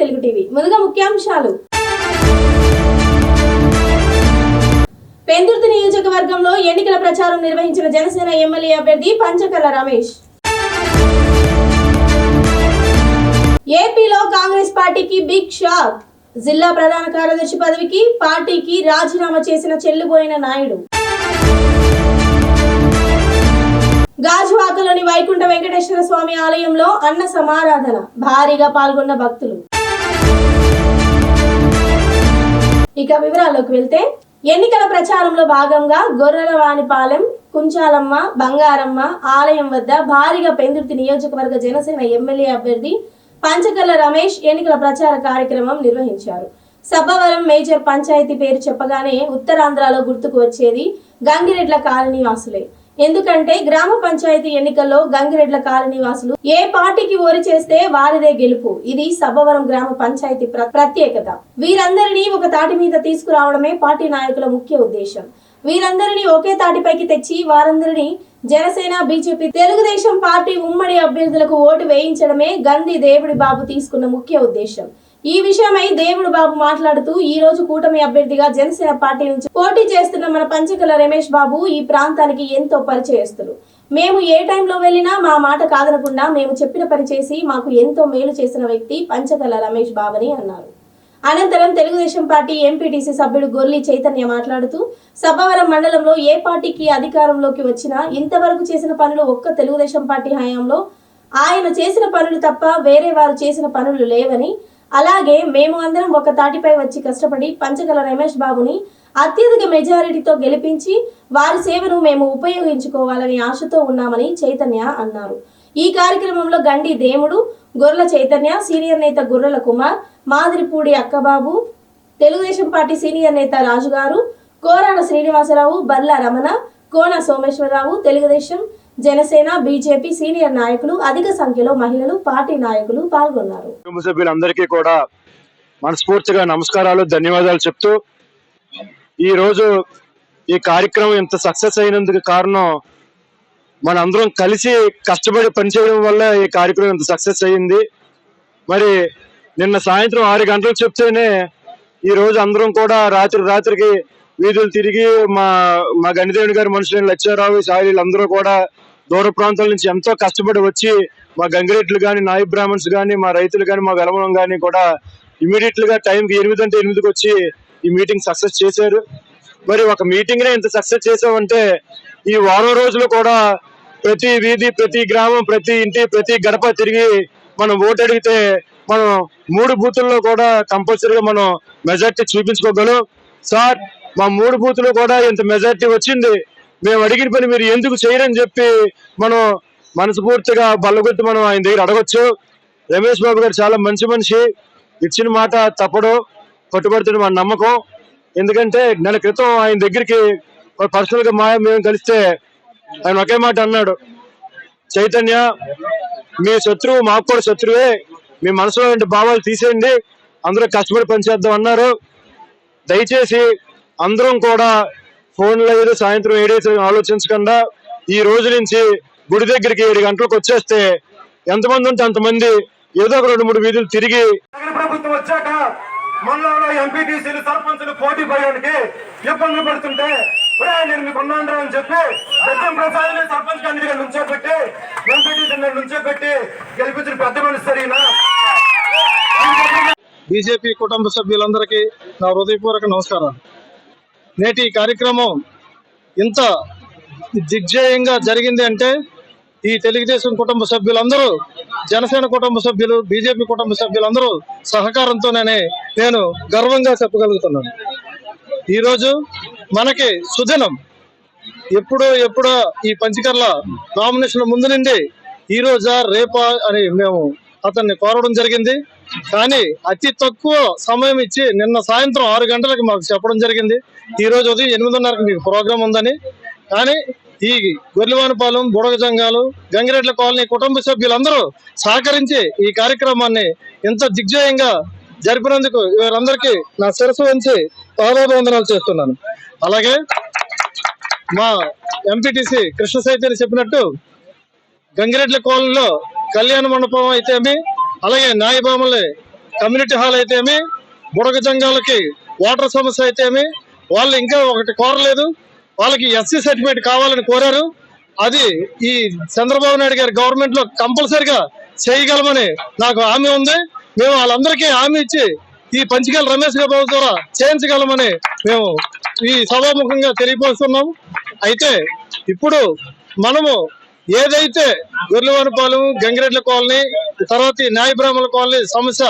వెలుగు టీవీ. ముందుగా ముఖ్యాంశాలు. పెందుర్తి నియోజకవర్గంలో ఎన్నికల ప్రచారం నిర్వహించిన జనసేన ఎమ్మెల్యే అభ్యర్థి పంచకర్ల రమేష్. ఏపీలో కాంగ్రెస్ పార్టీకి బిగ్ షాక్. జిల్లా ప్రధాన కార్యదర్శి పదవికి పార్టీకి రాజీనామా చేసిన చెల్లుబోయిన నాయుడు. గాజువాకలోని వైకుంఠ వెంకటేశ్వర స్వామి ఆలయంలో అన్న సమారాధన, భారీగా పాల్గొన్న భక్తులు. ఇక వివరాల్లోకి వెళ్తే, ఎన్నికల ప్రచారంలో భాగంగా గొర్రెలవానిపాలెం, కుంచాలమ్మ, బంగారమ్మ ఆలయం వద్ద భారీగా పెందుర్తి నియోజకవర్గ జనసేన ఎమ్మెల్యే అభ్యర్థి పంచకర్ల రమేష్ ఎన్నికల ప్రచార కార్యక్రమం నిర్వహించారు. సబ్బవరం మేజర్ పంచాయతీ పేరు చెప్పగానే ఉత్తరాంధ్రలో గుర్తుకు వచ్చేది గంగిరెడ్ల కాలనీ వాసులే. ఎందుకంటే గ్రామ పంచాయతీ ఎన్నికల్లో గంగిరెడ్ల కాలనీ వాసులు ఏ పార్టీకి ఓరి చేస్తే వారిదే గెలుపు. ఇది సబ్బవరం గ్రామ పంచాయతీ ప్రత్యేకత. వీరందరినీ ఒక తాటి మీద తీసుకురావడమే పార్టీ నాయకుల ముఖ్య ఉద్దేశం. వీరందరినీ ఒకే తాటిపైకి తెచ్చి వారందరినీ జనసేన, బీజేపీ, తెలుగుదేశం పార్టీ ఉమ్మడి అభ్యర్థులకు ఓటు వేయించడమే గంది దేవుడి బాబు తీసుకున్న ముఖ్య ఉద్దేశం. ఈ విషయమై దేవుడు బాబు మాట్లాడుతూ, ఈ రోజు కూటమి అభ్యర్థిగా జనసేన పార్టీ నుంచి పోటీ చేస్తున్న మన పంచకర్ల రమేష్ బాబు ఈ ప్రాంతానికి ఎంతో పరిచయస్తులు. మేము ఏ టైంలో వెళ్ళినా మా మాట కాదనకుండా మేము చెప్పిన పని చేసి మాకు ఎంతో మేలు చేసిన వ్యక్తి పంచకర్ల రమేష్ బాబని అన్నారు. అనంతరం తెలుగుదేశం పార్టీ ఎంపీటీసీ సభ్యుడు గొర్లి చైతన్య మాట్లాడుతూ, సబ్బవరం మండలంలో ఏ పార్టీకి అధికారంలోకి వచ్చినా ఇంతవరకు చేసిన పనులు ఒక్క తెలుగుదేశం పార్టీ హయాంలో ఆయన చేసిన పనులు తప్ప వేరే వారు చేసిన పనులు లేవని, అలాగే మేము అందరం ఒక తాటిపై వచ్చి కష్టపడి పంచకర్ల రమేష్ బాబుని అత్యధిక మెజారిటీతో గెలిపించి వారి సేవను మేము ఉపయోగించుకోవాలని ఆశతో ఉన్నామని చైతన్య అన్నారు. ఈ కార్యక్రమంలో గండి దేముడు, గొర్రెల చైతన్య, సీనియర్ నేత గుర్రెల కుమార్, మాదిరిపూడి అక్కబాబు, తెలుగుదేశం పార్టీ సీనియర్ నేత రాజుగారు, కోరాన శ్రీనివాసరావు, బర్ల రమణ, కోన సోమేశ్వరరావు, తెలుగుదేశం, జనసేన, బీజేపీ సీనియర్ నాయకులు, అధిక సంఖ్యలో మహిళలు, పార్టీ నాయకులు పాల్గొన్నారు. కుటుంబ సభ్యులందరికీ కూడా మనస్ఫూర్తిగా నమస్కారాలు, ధన్యవాదాలు చెప్తూ, ఈ రోజు ఈ కార్యక్రమం ఇంత సక్సెస్ అయినందుకు కారణం మనందరం కలిసి కష్టపడి పనిచేయడం వల్ల ఈ కార్యక్రమం ఇంత సక్సెస్ అయ్యింది. మరి నిన్న సాయంత్రం 6 గంటలకు చెప్తేనే ఈ రోజు అందరం కూడా రాత్రికి వీధులు తిరిగి మా గణిదేవుని గారి మనుషులైన లచ్చారావు, సాయిలు అందరూ కూడా దూర ప్రాంతాల నుంచి ఎంతో కష్టపడి వచ్చి మా గంగిరెడ్లు కానీ, నాయి బ్రాహ్మణ్స్ కానీ, మా రైతులు కానీ, మా వెలమలం కానీ కూడా ఇమీడియట్ గా టైంకి 8 అంటే 8కి వచ్చి ఈ మీటింగ్ సక్సెస్ చేశారు. మరి ఒక మీటింగ్ నే ఇంత సక్సెస్ చేసామంటే ఈ వారం రోజులు కూడా ప్రతి వీధి, ప్రతి గ్రామం, ప్రతి ఇంటి, ప్రతి గడప తిరిగి మనం ఓటు అడిగితే మనం 3 బూతుల్లో కూడా కంపల్సరీగా మనం మెజార్టీ చూపించుకోగలం. సార్, మా 3 బూతులు కూడా ఇంత మెజార్టీ వచ్చింది, మేము అడిగిన పని మీరు ఎందుకు చేయరని చెప్పి మనం మనస్ఫూర్తిగా బల్లగొట్టి మనం ఆయన దగ్గర అడగొచ్చు. రమేష్ బాబు గారు చాలా మంచి మనిషి, ఇచ్చిన మాట తప్పడు, కట్టుబడుతున్న మన నమ్మకం. ఎందుకంటే నెల క్రితం ఆయన దగ్గరికి పర్సనల్ గా మేము కలిస్తే ఆయన ఒకే మాట అన్నాడు, చైతన్య మీ శత్రువు మాకు కూడా శత్రువే, మీ మనసులో భావాలు తీసేయండి, అందరూ కష్టపడి పనిచేద్దాం అన్నారు. దయచేసి అందరం కూడా ఫోన్లో ఏదో సాయంత్రం 7 ఆలోచించకుండా ఈ రోజు నుంచి గుడి దగ్గరికి 7 గంటలకు వచ్చేస్తే ఎంతమంది ఉంటే అంతమంది ఏదో ఒక 2-3 వీధులు తిరిగి ప్రభుత్వం వచ్చాక మండలంలో ఎంపీటీసీలు, సర్పంచులు పోటీ పడడానికి ఇబ్బందులు పడుతుంటే నేను మీకు ఉన్నాను అని చెప్పి సత్యం ప్రసాద్ సర్పంచ్ కండిగా నుంచోబెట్టి ఎంపీటీసీ నుంచోబెట్టి గెలిపించిన పెద్ద మనిషి సరినా. బీజేపీ కుటుంబ సభ్యులందరికీ నా హృదయపూర్వక నమస్కారాలు. నేటి ఈ కార్యక్రమం ఇంత దిగ్జయంగా జరిగింది అంటే ఈ తెలుగుదేశం కుటుంబ సభ్యులందరూ, జనసేన కుటుంబ సభ్యులు, బీజేపీ కుటుంబ సభ్యులందరూ సహకారంతోనే నేను గర్వంగా చెప్పగలుగుతున్నాను. ఈరోజు మనకి సుదినం. ఎప్పుడో ఈ పంచకర్ల నామినేషన్ ముందు నుండి ఈ రోజా రేపా అని మేము అతన్ని కోరడం జరిగింది. కానీ అతి తక్కువ సమయం ఇచ్చి నిన్న సాయంత్రం 6 గంటలకు మాకు చెప్పడం జరిగింది, ఈ రోజు ఉదయం 8:30కి మీకు ప్రోగ్రాం ఉందని. కానీ ఈ గొర్రెలవానిపాలెం, బుడగ జంగాలు, గంగిరెడ్ల కాలనీ కుటుంబ సభ్యులందరూ సహకరించి ఈ కార్యక్రమాన్ని ఇంత దిగ్జయంగా జరిపినందుకు వీరందరికీ నా శిరస్సు వంచి పాదాభివందనాలు చేస్తున్నాను. అలాగే మా ఎంపీటీసీ కృష్ణ చైతన్య చెప్పినట్టు గంగిరెడ్ల కాలనీలో కళ్యాణ మండపం అయితేమి, అలాగే నాయబామల్ని కమ్యూనిటీ హాల్ అయితేమి, బుడగ జంగాలకి వాటర్ సమస్య అయితేమి, వాళ్ళు ఇంకా ఒకటి కోరలేదు, వాళ్ళకి ఎస్సీ సర్టిఫికేట్ కావాలని కోరారు. అది ఈ చంద్రబాబు నాయుడు గారి గవర్నమెంట్ లో కంపల్సరిగా చేయగలమని నాకు హామీ ఉంది. మేము వాళ్ళందరికీ హామీ ఇచ్చి ఈ పంచగల రమేష్ బాబు ద్వారా చేయించగలమని మేము ఈ సభాముఖంగా తెలియపరుస్తున్నాం. అయితే ఇప్పుడు మనము ఏదైతే గొర్రెలవానిపాలెం, గంగిరెడ్ల కాలనీ, తర్వాత న్యాయ బ్రాహ్మణుల కాలనీ సమస్య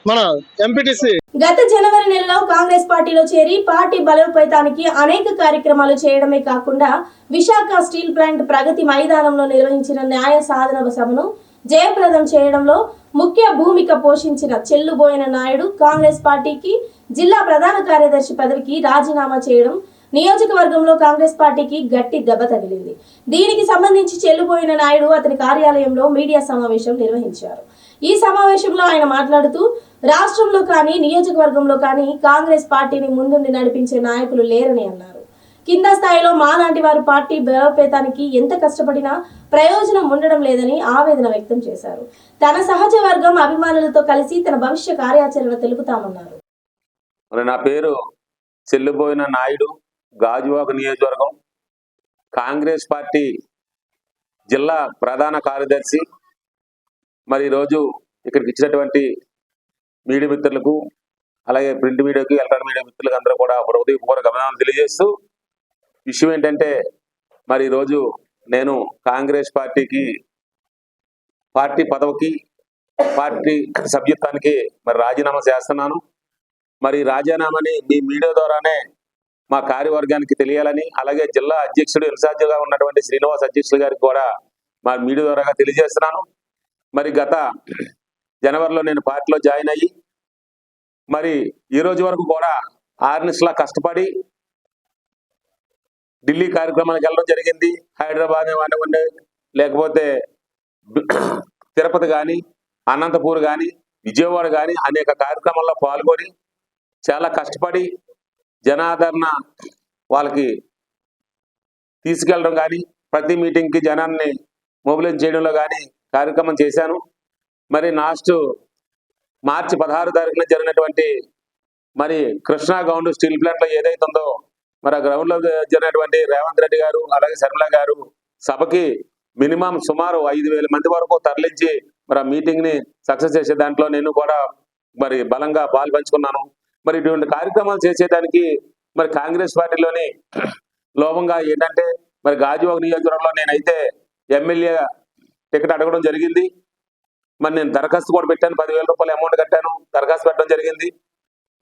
మన ఎంపీటీసీ గత జనవరి నెలలో కాంగ్రెస్ పార్టీలో చేరి పార్టీ బలోపేతానికి అనేక కార్యక్రమాలు చేయడమే కాకుండా విశాఖ స్టీల్ ప్లాంట్ ప్రగతి మైదానంలో నిర్వహించిన న్యాయ సాధన సభను జయప్రదం చేయడంలో ముఖ్య భూమిక పోషించిన చెల్లుబోయిన నాయుడు కాంగ్రెస్ పార్టీకి జిల్లా ప్రధాన కార్యదర్శి పదవికి రాజీనామా చేయడం నియోజకవర్గంలో కాంగ్రెస్ పార్టీకి గట్టి దెబ్బ తగిలింది. దీనికి సంబంధించి చెల్లుబోయిన నాయుడు అతని కార్యాలయంలో మీడియా సమావేశం నిర్వహించారు. ఈ సమావేశంలో ఆయన మాట్లాడుతూ రాష్ట్రంలో కానీ నియోజకవర్గంలో కానీ కాంగ్రెస్ పార్టీని ముందుండి నడిపించే నాయకులు లేరని అన్నారు. కింద స్థాయిలో మాలాంటి వారు పార్టీ బలోపేతానికి ఎంత కష్టపడినా ప్రయోజనం ఉండడం లేదని ఆవేదన వ్యక్తం చేశారు. తన సహజ వర్గం అభిమానులతో కలిసి తన భవిష్య కార్యాచరణ తెలుపుతామన్నారు. నా పేరు చెల్లుబోయిన నాయుడు, గాజువాక నియోజకవర్గం కాంగ్రెస్ పార్టీ జిల్లా ప్రధాన కార్యదర్శి. మరి ఈరోజు ఇక్కడికి ఇచ్చినటువంటి మీడియా మిత్రులకు, అలాగే ప్రింట్ మీడియాకి, ఎలక్ట్రానిక్ మీడియా మిత్రులకు అందరూ కూడా హృదయపూర్వక అభినందనలు తెలియజేస్తూ, విషయం ఏంటంటే మరి ఈరోజు నేను కాంగ్రెస్ పార్టీ పదవికి, పార్టీ సభ్యత్వానికి మరి రాజీనామా చేస్తున్నాను. మరి రాజీనామాని మీ మీడియా ద్వారానే మా కార్యవర్గానికి తెలియాలని, అలాగే జిల్లా అధ్యక్షుడు ఇన్ఛార్జిగా ఉన్నటువంటి శ్రీనివాస్ అధ్యక్షులు గారికి కూడా మా మీడియా ద్వారా తెలియజేస్తున్నాను. మరి గత జనవరిలో నేను పార్టీలో జాయిన్ అయ్యి మరి ఈ రోజు వరకు కూడా 6 నెలల కష్టపడి ఢిల్లీ కార్యక్రమాలకు వెళ్ళడం జరిగింది. హైదరాబాద్ కానివ్వండి, లేకపోతే తిరుపతి కానీ, అనంతపూర్ కానీ, విజయవాడ కానీ అనేక కార్యక్రమాల్లో పాల్గొని చాలా కష్టపడి జనాదరణ వాళ్ళకి తీసుకెళ్ళడం కానీ, ప్రతి మీటింగ్కి జనాన్ని మొబిలైజ్ చేయడంలో కానీ కార్యక్రమం చేశాను. మరి లాస్ట్ మార్చి 16 తారీఖున జరిగినటువంటి మరి కృష్ణా గ్రౌండ్ స్టీల్ ప్లాంట్లో ఏదైతే ఉందో మరి ఆ గ్రౌండ్లో జరిగినటువంటి రేవంత్ రెడ్డి గారు, అలాగే శర్మిల గారు సభకి మినిమం సుమారు 5,000 మంది వరకు తరలించి మరి ఆ మీటింగ్ని సక్సెస్ చేసే దాంట్లో నేను కూడా మరి బలంగా పాలు పంచుకున్నాను. మరి ఇటువంటి కార్యక్రమాలు చేసేదానికి మరి కాంగ్రెస్ పార్టీలోని లోపంగా ఏంటంటే మరి గాజువాక నియోజకవర్గంలో నేనైతే ఎమ్మెల్యే టికెట్ అడగడం జరిగింది. మరి నేను దరఖాస్తు కూడా పెట్టాను, 10,000 రూపాయలు అమౌంట్ కట్టాను, దరఖాస్తు పెట్టడం జరిగింది.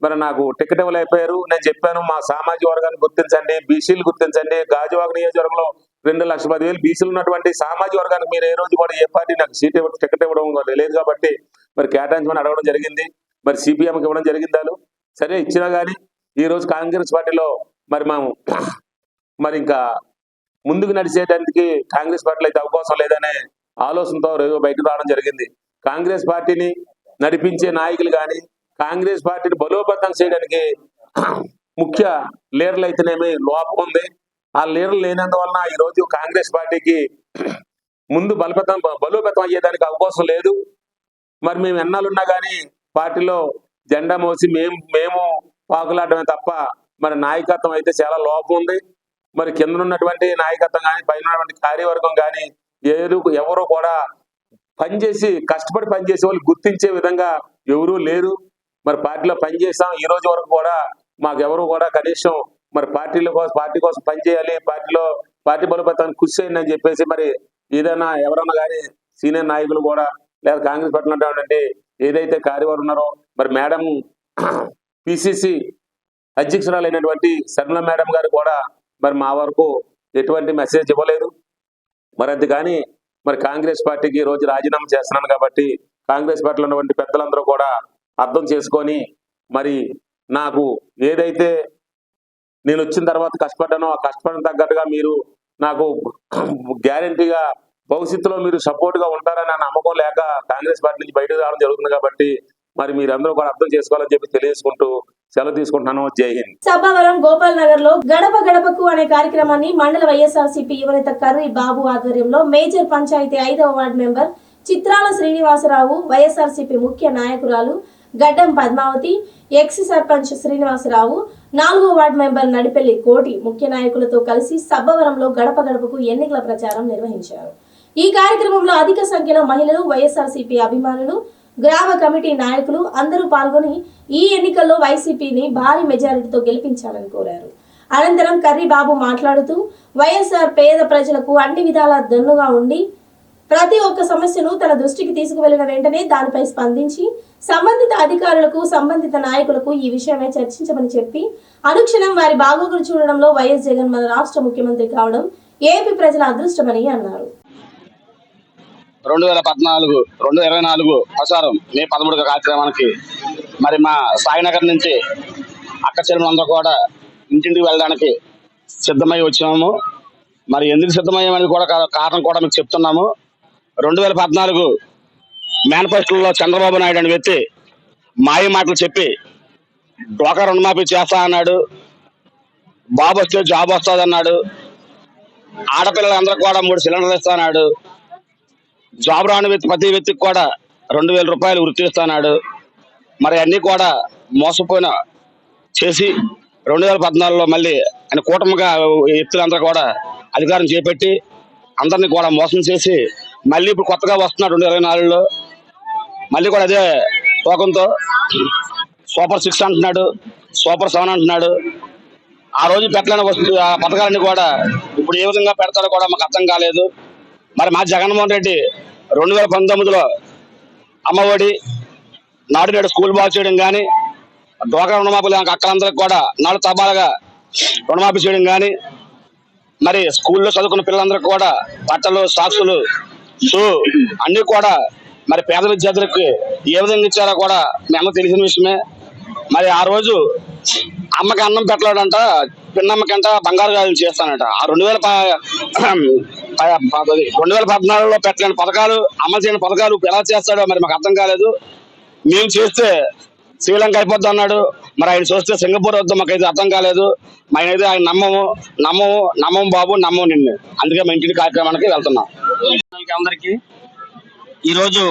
మరి నాకు టికెట్ ఇవ్వలేకపోయారు. నేను చెప్పాను, మా సామాజిక వర్గాన్ని గుర్తించండి, బీసీలు గుర్తించండి, గాజువాక నియోజకవర్గంలో 2,10,000 బీసీలు ఉన్నటువంటి సామాజిక వర్గానికి మీరు ఏ రోజు కూడా ఏ పార్టీ నాకు టికెట్ ఇవ్వడం లేదు కాబట్టి మరి కేటాయించమని అడగడం జరిగింది. మరి సిపిఎంకి ఇవ్వడం జరిగింది. వాళ్ళు సరే ఇచ్చినా కానీ ఈరోజు కాంగ్రెస్ పార్టీలో మరి మేము మరి ఇంకా ముందుకు నడిచేటానికి కాంగ్రెస్ పార్టీలో అయితే అవకాశం లేదనే ఆలోచనతో బయటకు రావడం జరిగింది. కాంగ్రెస్ పార్టీని నడిపించే నాయకులు కానీ, కాంగ్రెస్ పార్టీని బలోపేతం చేయడానికి ముఖ్య లీడర్లు అయితేనేమి లోపం ఉంది. ఆ లీడర్లు లేనందువలన ఈరోజు కాంగ్రెస్ పార్టీకి ముందు బలోపేతం అయ్యేదానికి అవకాశం లేదు. మరి మేము ఎన్నాళ్ళున్నా కానీ పార్టీలో జెండా మోసి మేము పాకులాడమే తప్ప మరి నాయకత్వం అయితే చాలా లోపం ఉంది. మరి కింద ఉన్నటువంటి నాయకత్వం కానీ, పైన ఉన్నటువంటి కార్యవర్గం కానీ ఎవరు కూడా పనిచేసి కష్టపడి పనిచేసే వాళ్ళు గుర్తించే విధంగా ఎవరూ లేరు. మరి పార్టీలో పనిచేసాం, ఈ రోజు వరకు కూడా మాకెవరు కూడా కనీసం మరి పార్టీ కోసం పనిచేయాలి, పార్టీ బలోపేతానికి కృషి చేయండి అని చెప్పేసి మరి ఏదైనా ఎవరన్నా కానీ సీనియర్ నాయకులు కూడా లేదా కాంగ్రెస్ పార్టీలో ఉన్నటువంటి ఏదైతే కార్యవర్గం ఉన్నారో మరి మేడం పిసిసి అధ్యక్షురాలైనటువంటి శర్మిల మేడం గారు కూడా మరి మా వరకు ఎటువంటి మెసేజ్ ఇవ్వలేదు. మరి అందుకని మరి కాంగ్రెస్ పార్టీకి ఈ రోజు రాజీనామా చేస్తున్నాను కాబట్టి కాంగ్రెస్ పార్టీలో ఉన్నటువంటి పెద్దలందరూ కూడా అర్థం చేసుకొని మరి నాకు ఏదైతే నేను వచ్చిన తర్వాత కష్టపడ్డానో ఆ కష్టపడిన తగ్గట్టుగా మీరు నాకు గ్యారంటీగా భవిష్యత్తులో మీరు సపోర్ట్గా ఉంటారని నమ్మకం లేక కాంగ్రెస్ పార్టీ నుంచి బయటకు రావడం జరుగుతుంది కాబట్టి మరి మీరందరూ కూడా అర్థం చేసుకోవాలని చెప్పి తెలియజేసుకుంటూ సెలవు తీసుకుంటున్నాను. జై హింద్. సభావరం గోపాల్ నగర్ లో గడప గడపకు అనే కార్యక్రమాన్ని మండల వైఎస్ఆర్సీపీ యువనేత కర్రీ బాబు ఆధ్వర్యంలో మేజర్ పంచాయతీ 5వ వార్డు మెంబర్ చిత్రాల శ్రీనివాసరావు, వైఎస్ఆర్సీపీ ముఖ్య నాయకురాలు గడ్డం పద్మావతి, ఎక్స్ సర్పంచ్ శ్రీనివాసరావు, 4వ వార్డు మెంబర్ నడిపెల్లి కోటి ముఖ్య నాయకులతో కలిసి సబ్బవరంలో గడప గడపకు ఎన్నికల ప్రచారం నిర్వహించారు. ఈ కార్యక్రమంలో అధిక సంఖ్యలో మహిళలు, వైఎస్ఆర్సీపీ అభిమానులు, గ్రామ కమిటీ నాయకులు అందరూ పాల్గొని ఈ ఎన్నికల్లో వైసీపీని భారీ మెజారిటీతో గెలిపించాలని కోరారు. అనంతరం కర్రీ బాబు మాట్లాడుతూ వైఎస్ఆర్ పేద ప్రజలకు అన్ని విధాలా దన్నుగా ఉండి ప్రతి ఒక్క సమస్యను తన దృష్టికి తీసుకువెళ్లిన వెంటనే దానిపై స్పందించి సంబంధిత అధికారులకు, సంబంధిత నాయకులకు ఈ విషయమై చర్చించమని చెప్పి అనుక్షణం వారి బాగోగులు చూడడంలో వైఎస్ జగన్ మన రాష్ట్ర ముఖ్యమంత్రి కావడం ఏపీ ప్రజల అదృష్టమని అన్నారు. 2024 ప్రసారం మే 13 కార్యక్రమానికి మరి మా సాయినగర్ నుంచి అక్క చెల్లెలందరూ కూడా ఇంటింటికి వెళ్ళడానికి సిద్ధమై వచ్చాము. మరి ఎందుకు సిద్ధమయ్యామనేది కూడా కారణం కూడా మీకు చెప్తున్నాము. 2014 మేనిఫెస్టోలో చంద్రబాబు నాయుడు అనే వ్యక్తి మాయ మాటలు చెప్పి డోకా రుణమాఫీ చేస్తా అన్నాడు, బాబు వస్తే జాబ్ వస్తుంది అన్నాడు, ఆడపిల్లలందరూ కూడా 3 సిలిండర్లు ఇస్తా అన్నాడు, జాబ్ రాని ప్రతి వ్యక్తికి కూడా 2000 రూపాయలు వృత్తి ఇస్తాడు. మరి అన్నీ కూడా మోసపోయిన చేసి 2014లో మళ్ళీ ఆయన కూటమిగా వ్యక్తులందరూ కూడా అధికారం చేపట్టి అందరినీ కూడా మోసం చేసి మళ్ళీ ఇప్పుడు కొత్తగా వస్తున్నాడు 2024లో మళ్ళీ కూడా అదే టోకంతో సూపర్ 6 అంటున్నాడు, సూపర్ 7 అంటున్నాడు. ఆ రోజు పెట్టలేని పథకాలన్నీ కూడా ఇప్పుడు ఏ విధంగా పెడతాడో కూడా మాకు అర్థం కాలేదు. మరి మా జగన్మోహన్ రెడ్డి 2019లో అమ్మఒడి, నాడు నేడు స్కూల్ బాగు చేయడం కానీ, డోకా రుణమాఫీలు అక్కలందరికీ కూడా 4 తబాలుగా రుణమాఫీ చేయడం కానీ, మరి స్కూల్లో చదువుకున్న పిల్లలందరికీ కూడా బట్టలు, సాక్సులు, షూ అన్నీ కూడా మరి పేద విద్యార్థులకి ఏ విధంగా ఇచ్చారో కూడా మీ అందరూ తెలిసిన విషయమే. మరి ఆ రోజు అమ్మకి అన్నం పెట్టలేడంట, పిన్నమ్మకంట బంగారు గాజులు చేస్తానంట. ఆ 2014లో పెట్టలేని పథకాలు, అమలు చేయని పథకాలు ఎలా చేస్తాడో మరి మాకు అర్థం కాలేదు. మేము చేస్తే శ్రీలంక అయిపోద్ది అన్నాడు, మరి ఆయన చూస్తే సింగపూర్ వద్ద మాకైతే అర్థం కాలేదు. ఆయనైతే ఆయన నమ్మము బాబు, నమ్మము నిన్ను. అందుకే మా ఇంటి కార్యక్రమానికి వెళ్తున్నాం. అందరికీ ఈరోజు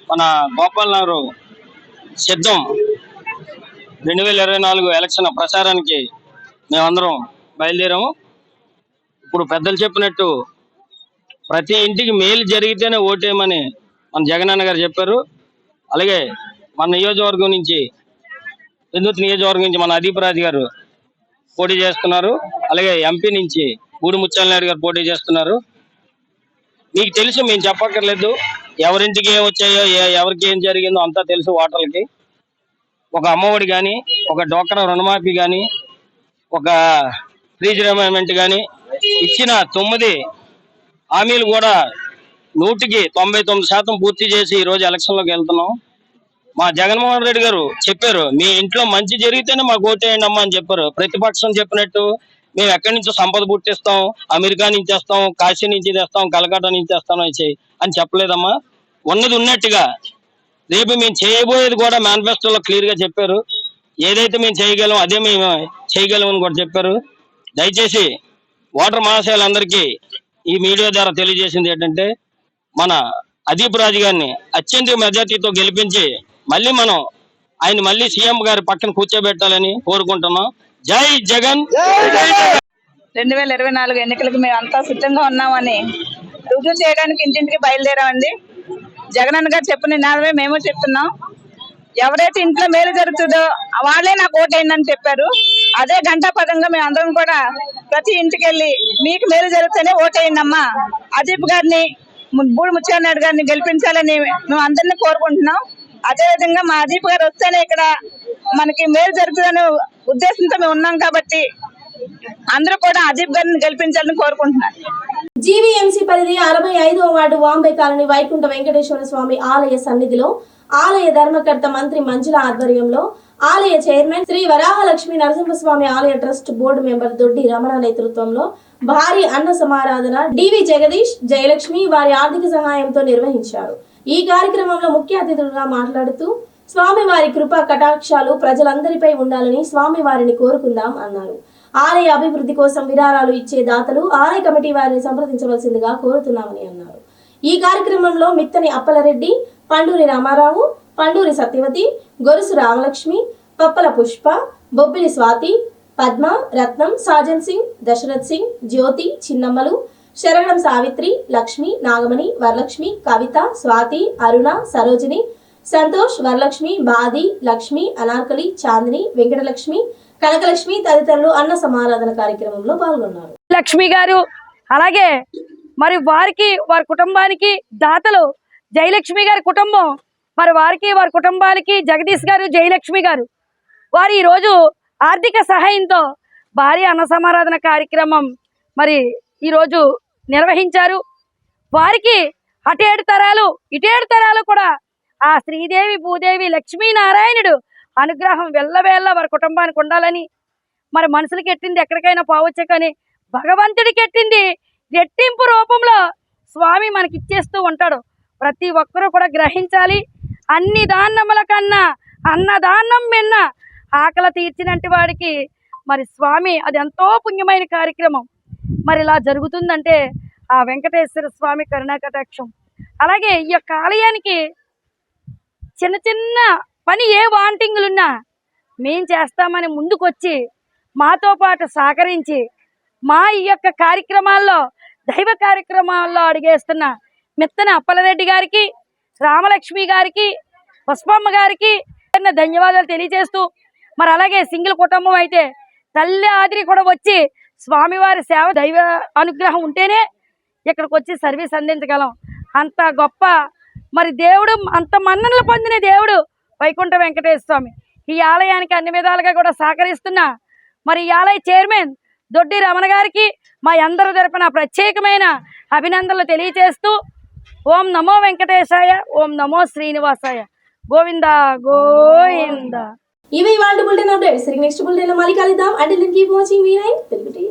మన గోపాల్ నగర్ సిద్ధం 2024 ఎలక్షన్ ప్రచారానికి మేమందరం బయలుదేరాము. ఇప్పుడు పెద్దలు చెప్పినట్టు ప్రతి ఇంటికి మేలు జరిగితేనే ఓటేయమని మన జగనన్న గారు చెప్పారు. అలాగే మన నియోజకవర్గం నుంచి, పెందుర్తి నియోజకవర్గం నుంచి మన అదీప్ రాజు గారు పోటీ చేస్తున్నారు. అలాగే ఎంపీ నుంచి గూడి ముత్యాల నాయుడు గారు పోటీ చేస్తున్నారు. మీకు తెలుసు, మేము చెప్పక్కర్లేదు ఎవరింటికి ఏం వచ్చాయో, ఎవరికి ఏం జరిగిందో అంతా తెలుసు ఓటర్లకి. ఒక అమ్మఒడి కానీ, ఒక డోక్రా రుణమాఫీ కానీ, ఒక ఫ్రీజ్ రిమైంమెంట్ కానీ ఇచ్చిన 9 హామీలు కూడా 199% పూర్తి చేసి ఈరోజు ఎలక్షన్లోకి వెళ్తున్నాం. మా జగన్మోహన్ రెడ్డి గారు చెప్పారు, మీ ఇంట్లో మంచి జరిగితేనే మాకు ఓటేయండి అమ్మా అని చెప్పారు. ప్రతిపక్షం చెప్పినట్టు మేము ఎక్కడి నుంచో సంపద పుట్టిస్తాం, అమెరికా నుంచి తెస్తాం, కాశీ నుంచి తెస్తాం, కలకత్తా నుంచి తెస్తాం అని చెప్పలేదమ్మా. ఉన్నది ఉన్నట్టుగా రేపు మేము చేయబోయేది కూడా మేనిఫెస్టోలో క్లియర్ గా చెప్పారు. ఏదైతే మేము చేయగలం అదే మేము చేయగలమని కూడా చెప్పారు. దయచేసి ఓటర్ మహాశయులందరికీ ఈ మీడియా ద్వారా తెలియజేసింది ఏంటంటే, మన అదీప్ రాజు గారిని అత్యంత మెజార్టీతో గెలిపించి మళ్ళీ మనం ఆయన మళ్ళీ సీఎం గారి పక్కన కూర్చోబెట్టాలని కోరుకుంటున్నాం. జై జగన్. 2024 ఎన్నికలకు మేము అంతా సిద్ధంగా ఉన్నామని రుజువు చేయడానికి ఇంటింటికి బయలుదేరామండి. జగనన్న గారు చెప్పిన నినాదమే మేము చెప్తున్నాం. ఎవరైతే ఇంట్లో మేలు జరుగుతుందో వాళ్ళే నాకు ఓటేయండి చెప్పారు. అదే గంటాపదంగా మేము అందరం కూడా ప్రతి ఇంటికి వెళ్ళి మీకు మేలు జరిగితేనే ఓటేయండి అమ్మా, అదీప్ గారిని, గూడి ముత్యాల నాయుడు గారిని గెలిపించాలని మేము అందరినీ కోరుకుంటున్నాం. అదే విధంగా మా అదీప్ గారు వస్తేనే ఇక్కడ మనకి మేలు జరుగుతుందనే ఉద్దేశంతో మేము ఉన్నాం కాబట్టి అందరూ కూడా అదీప్ గారిని గెలిపించాలని కోరుకుంటున్నారు. జీవీఎంసీ పరిధి 65వ వార్డు వాంబే కాలనీ వైకుంఠ వెంకటేశ్వర స్వామి ఆలయ సన్నిధిలో ఆలయ ధర్మకర్త మంత్రి మంజుల ఆధ్వర్యంలో ఆలయ చైర్మన్ శ్రీ వరాహలక్ష్మి నరసింహస్వామి ఆలయ ట్రస్ట్ బోర్డు మెంబర్ దొడ్డి రమణ నేతృత్వంలో భారీ అన్న సమారాధన డివి జగదీష్, జయలక్ష్మి వారి ఆర్థిక సహాయంతో నిర్వహించారు. ఈ కార్యక్రమంలో ముఖ్య అతిథులుగా మాట్లాడుతూ స్వామివారి కృపా కటాక్షాలు ప్రజలందరిపై ఉండాలని స్వామివారిని కోరుకుందాం అన్నారు. ఆలయ అభివృద్ధి కోసం విరాళాలు ఇచ్చే దాతలు ఆలయ కమిటీ వారిని సంప్రదించవలసిందిగా కోరుతున్నామని అన్నారు. ఈ కార్యక్రమంలో మిత్తని అప్పలరెడ్డి, పండూరి రామారావు, పండూరి సత్యవతి, గొలుసు రామలక్ష్మి, పప్పల పుష్ప, బొబ్బిలి స్వాతి, పద్మ, రత్నం, సాజన్ సింగ్, దశరథ్ సింగ్, జ్యోతి, చిన్నమ్మలు, శరగడం సావిత్రి, లక్ష్మి, నాగమణి, వరలక్ష్మి, కవిత, స్వాతి, అరుణ, సరోజిని, సంతోష్, వరలక్ష్మి, బాది, లక్ష్మి, అనార్కలి, చాందిని, వెంకటలక్ష్మి, కనకలక్ష్మి తదితరులు అన్న సమారాధన కార్యక్రమంలో పాల్గొన్నారు. లక్ష్మి గారు అలాగే మరి వారి కుటుంబానికి దాతలు జయలక్ష్మి గారి కుటుంబం, మరి వారి కుటుంబానికి జగదీష్ గారు, జయలక్ష్మి గారు వారు ఈరోజు ఆర్థిక సహాయంతో భారీ అన్న సమారాధన కార్యక్రమం మరి ఈరోజు నిర్వహించారు. వారికి అటేడు తరాలు ఇటేడు తరాలు కూడా ఆ శ్రీదేవి, భూదేవి, లక్ష్మీనారాయణుడు అనుగ్రహం వెళ్ళవేళ్ళ వారి కుటుంబానికి ఉండాలని, మరి మనుషులకి ఎట్టింది ఎక్కడికైనా పోవచ్చు కానీ భగవంతుడికి ఎట్టింది రెట్టింపు రూపంలో స్వామి మనకి ఇచ్చేస్తూ ఉంటాడు. ప్రతి ఒక్కరూ కూడా గ్రహించాలి. అన్ని దానముల కన్నా అన్నదానం మిన్న ఆకలి తీర్చినట్టు వాడికి మరి స్వామి అది ఎంతో పుణ్యమైన కార్యక్రమం. మరి ఇలా జరుగుతుందంటే ఆ వెంకటేశ్వర స్వామి కరుణాకటాక్షం. అలాగే ఈ యొక్క ఆలయానికి చిన్న చిన్న పని ఏ వాంటింగులున్నా మేం చేస్తామని ముందుకొచ్చి మాతో పాటు సహకరించి మా ఈ యొక్క కార్యక్రమాల్లో దైవ కార్యక్రమాల్లో అడిగేస్తున్న మిత్తన అప్పలరెడ్డి గారికి, రామలక్ష్మి గారికి, పుష్పమ్మ గారికి ధన్యవాదాలు తెలియజేస్తూ, మరి అలాగే సింగిల్ కుటుంబం అయితే తల్లి ఆదిరి కూడా వచ్చి స్వామివారి సేవ దైవ అనుగ్రహం ఉంటేనే ఇక్కడికి వచ్చి సర్వీస్ అందించగలం. అంత గొప్ప మరి దేవుడు, అంత మన్ననలు పొందిన దేవుడు వైకుంఠ వెంకటేశ్వర స్వామి. ఈ ఆలయానికి అన్ని విధాలుగా కూడా సహకరిస్తున్న మరి ఈ ఆలయ చైర్మన్ దొడ్డి రమణ గారికి మా అందరి తరపున ప్రత్యేకమైన అభినందనలు తెలియజేస్తూ ఓం నమో వెంకటేశాయ, ఓం నమో శ్రీనివాసాయ, గోవింద గోవింద. ఇవి ఇవాళ బులెటిన్ అప్డేట్స్. నెక్స్ట్ బులెటిన్ లో మళ్ళీ కలుద్దాం. అంటే keep watching V9 Telugu TV.